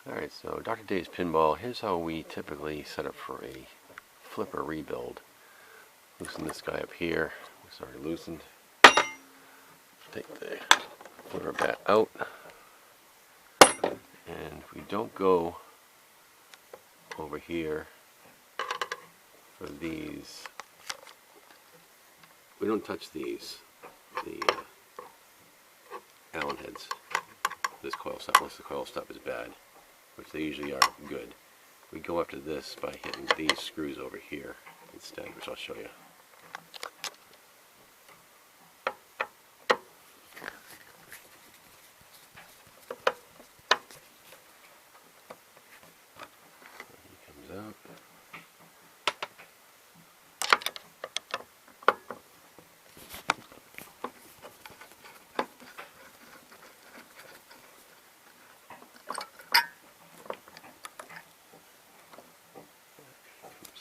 Alright, so Dr. Dave's Pinball, here's how we typically set up for a flipper rebuild. Loosen this guy up here. It's already loosened. Take the flipper bat out. And we don't go over here for these. We don't touch these, the Allen heads. This coil stop, unless the coil stop is bad, which they usually are good. We go after this by hitting these screws over here instead, which I'll show you. He comes out.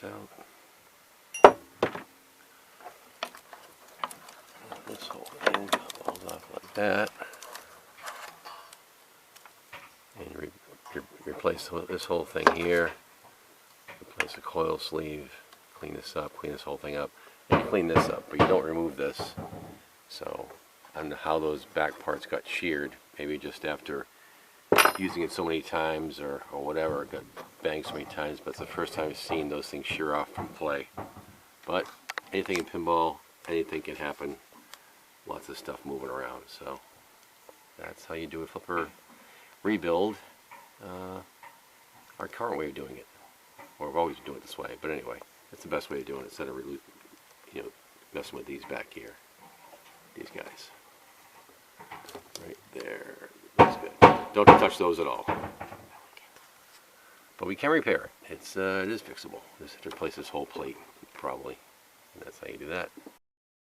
Out. This whole thing falls off like that, and replace this whole thing here. Replace the coil sleeve. Clean this up. Clean this whole thing up, and clean this up. But you don't remove this. So I don't know how those back parts got sheared. Maybe just after using it so many times or whatever, it got banged so many times, but it's the first time I've seen those things shear off from play. But anything in pinball, anything can happen. Lots of stuff moving around, so that's how you do a flipper rebuild. Our current way of doing it, or we've always been doing it this way, but anyway, it's the best way of doing it instead of messing with these back here. These guys. Right there. That's good. Don't touch those at all. But we can repair it. It is fixable. Just replace this whole plate, probably. And that's how you do that.